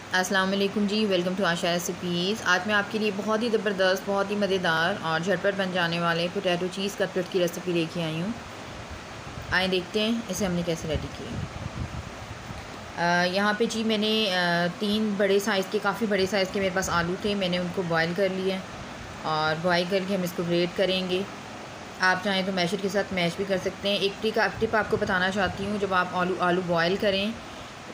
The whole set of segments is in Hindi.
अस्सलाम वालेकुम जी, वेलकम टू आशा रेसिपीज़। आज मैं आपके लिए बहुत ही ज़बरदस्त, बहुत ही मज़ेदार और झटपट बन जाने वाले पोटैटो चीज़ कटलेट की रेसिपी लेके आई हूँ। आइए देखते हैं इसे हमने कैसे रेडी किया। यहाँ पे जी मैंने 3 बड़े साइज़ के, काफ़ी बड़े साइज़ के मेरे पास आलू थे। मैंने उनको बॉयल कर लिया और बॉयल करके हम इसको ग्रेट करेंगे। आप चाहें तो मैशर के साथ मैश भी कर सकते हैं। एक टिप आपको बताना चाहती हूँ, जब आप आलू बॉयल करें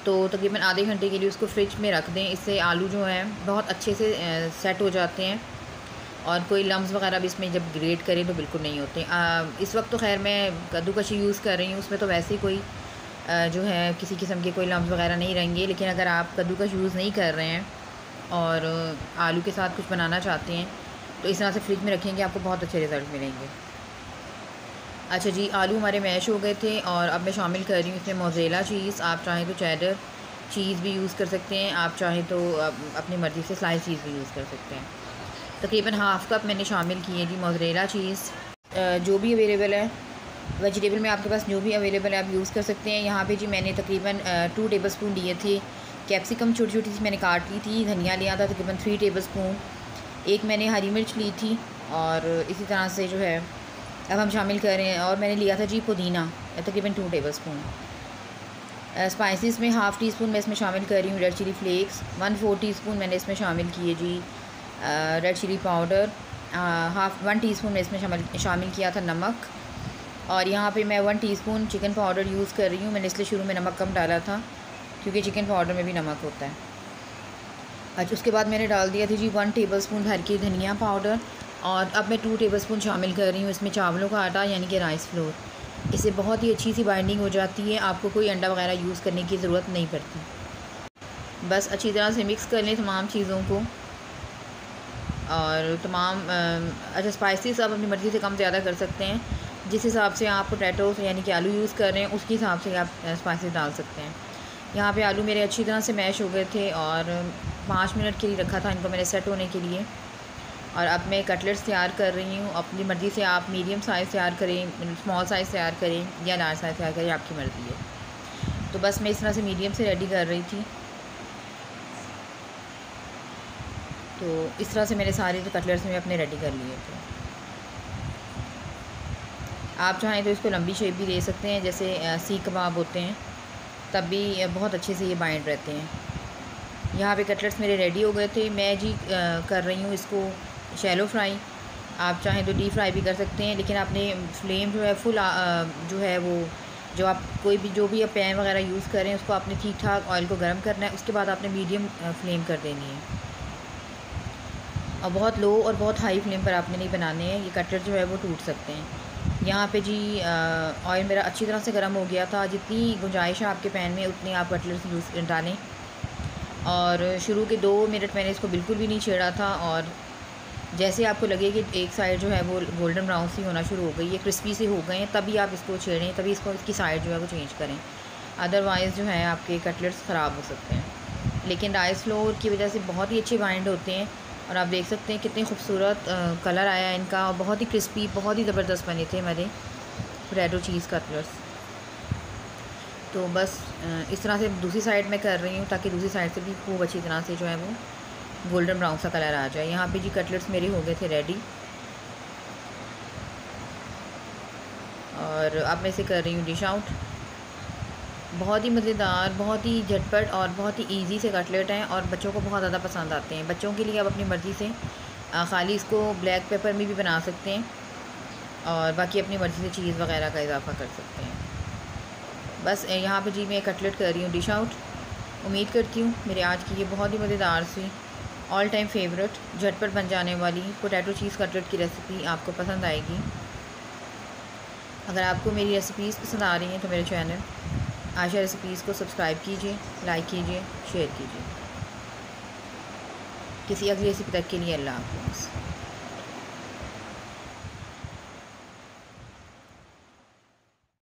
तो तकरीबन आधे घंटे के लिए उसको फ्रिज में रख दें। इससे आलू जो हैं बहुत अच्छे से सेट हो जाते हैं और कोई लम्स वगैरह भी इसमें जब ग्रेट करें तो बिल्कुल नहीं होते। इस वक्त तो खैर मैं कद्दूकशी यूज़ कर रही हूँ, उसमें तो वैसे ही कोई जो है किसी किस्म के कोई लम्स वगैरह नहीं रहेंगे। लेकिन अगर आप कद्दूकश यूज़ नहीं कर रहे हैं और आलू के साथ कुछ बनाना चाहते हैं तो इस तरह से फ्रिज में रखेंगे, आपको बहुत अच्छे रिज़ल्ट मिलेंगे। अच्छा जी, आलू हमारे मैश हो गए थे और अब मैं शामिल कर रही हूँ इसमें मोज़रेला चीज़। आप चाहें तो चेडर चीज़ भी यूज़ कर सकते हैं, आप चाहें तो अपनी मर्ज़ी से स्लाइस चीज़ भी यूज़ कर सकते हैं। तकरीबन हाफ़ कप मैंने शामिल की है जी मोज़रेला चीज़। जो भी अवेलेबल है वेजिटेबल में, आपके पास जो भी अवेलेबल है आप यूज़ कर सकते हैं। यहाँ पे जी मैंने तकरीबन 2 टेबल स्पून लिए थे। कैप्सिकम छोटी छोटी सी मैंने काट ली थी। धनिया लिया था तकरीबन 3 टेबल स्पून। एक मैंने हरी मिर्च ली थी और इसी तरह से जो है अब हम शामिल कर रहे हैं। और मैंने लिया था जी पुदीना, तकरीबन 2 टेबल स्पून। स्पाइसेस में हाफ़ टी स्पून मैं इसमें शामिल कर रही हूँ रेड चिली फ्लेक्स। 1/4 टीस्पून मैंने इसमें शामिल किए जी रेड चिली पाउडर। 1 टीस्पून मैं इसमें शामिल किया था नमक। और यहाँ पे मैं 1 टीस्पून चिकन पाउडर यूज़ कर रही हूँ। मैंने इसलिए शुरू में नमक कम डाला था क्योंकि चिकन पाउडर में भी नमक होता है। अच्छा, उसके बाद मैंने डाल दिया था जी 1 टेबल स्पून भर के धनिया पाउडर। और अब मैं 2 टेबल स्पून शामिल कर रही हूँ इसमें चावलों का आटा, यानी कि राइस फ्लोर। इससे बहुत ही अच्छी सी बाइंडिंग हो जाती है, आपको कोई अंडा वगैरह यूज़ करने की ज़रूरत नहीं पड़ती। बस अच्छी तरह से मिक्स कर लें तमाम चीज़ों को और तमाम अच्छा, स्पाइसेस आप अपनी मर्ज़ी से कम ज़्यादा कर सकते हैं। जिस हिसाब से आप पोटैटो यानी कि आलू यूज़ कर रहे हैं उसके हिसाब से आप स्पाइसेस डाल सकते हैं। यहाँ पे आलू मेरे अच्छी तरह से मैश हो गए थे और 5 मिनट के लिए रखा था इनको मैंने सेट होने के लिए। और अब मैं कटलेट्स तैयार कर रही हूँ। अपनी मर्ज़ी से आप मीडियम साइज़ तैयार करें, स्मॉल साइज़ तैयार करें या लार्ज साइज़ तैयार करें, आपकी मर्ज़ी है। तो बस मैं इस तरह से मीडियम से रेडी कर रही थी। तो इस तरह से मेरे सारे जो कटलेट्स में अपने रेडी कर लिए थे। आप चाहें तो इसको लंबी शेप भी दे सकते हैं, जैसे सीख कबाब होते हैं, तब भी बहुत अच्छे से ये बाइंड रहते हैं। यहाँ पे कटलेट्स मेरे रेडी हो गए थे। मैं जी कर रही हूँ इसको शैलो फ्राई। आप चाहें तो डीप फ्राई भी कर सकते हैं, लेकिन आपने फ्लेम जो है फुल जो है वो जो आप जो भी आप पैन वगैरह यूज़ करें उसको आपने ठीक ठाक ऑयल को गर्म करना है। उसके बाद आपने मीडियम फ्लेम कर देनी है और बहुत लो और बहुत हाई फ्लेम पर आपने नहीं बनाने हैं, ये कटलेट जो है वो टूट सकते हैं। यहाँ पे जी ऑयल मेरा अच्छी तरह से गर्म हो गया था। जितनी गुंजाइश है आपके पैन में उतनी आप कटलेट्स यूज़ डालें। और शुरू के 2 मिनट मैंने इसको बिल्कुल भी नहीं छेड़ा था और जैसे आपको लगे कि एक साइड जो है वो गोल्डन ब्राउन सी होना शुरू हो गई है, क्रिस्पी से हो गए हैं, तभी आप इसको छेड़ें, तभी इसकी साइड जो है वो चेंज करें। अदरवाइज़ जो है आपके कटलेट्स ख़राब हो सकते हैं। लेकिन राइस फ्लोर की वजह से बहुत ही अच्छे बाइंड होते हैं और आप देख सकते हैं कितने खूबसूरत कलर आया है इनका और बहुत ही क्रिस्पी, बहुत ही ज़बरदस्त बने थे मेरे पोटैटो चीज़ कटलेट्स। तो बस इस तरह से दूसरी साइड में कर रही हूँ ताकि दूसरी साइड से भी खूब अच्छी तरह से जो है वो गोल्डन ब्राउन सा कलर आ जाए। यहाँ पे जी कटलेट्स मेरे हो गए थे रेडी और अब मैं इसे कर रही हूँ डिश आउट। बहुत ही मज़ेदार, बहुत ही झटपट और बहुत ही इजी से कटलेट हैं और बच्चों को बहुत ज़्यादा पसंद आते हैं। बच्चों के लिए आप अपनी मर्ज़ी से ख़ाली इसको ब्लैक पेपर में भी बना सकते हैं और बाकी अपनी मर्ज़ी से चीज़ वगैरह का इजाफ़ा कर सकते हैं। बस यहाँ पे जी मैं कटलेट कर रही हूँ डिश आउट। उम्मीद करती हूँ मेरे आज की ये बहुत ही मज़ेदार सी ऑल टाइम फेवरेट झटपट बन जाने वाली पोटैटो चीज़ कटलेट की रेसिपी आपको पसंद आएगी। अगर आपको मेरी रेसिपीज़ पसंद आ रही हैं तो मेरे चैनल आशा रेसिपीज़ को सब्सक्राइब कीजिए, लाइक कीजिए, शेयर कीजिए। किसी अगली रेसिपी तक के लिए अल्लाह हाफ़िज़।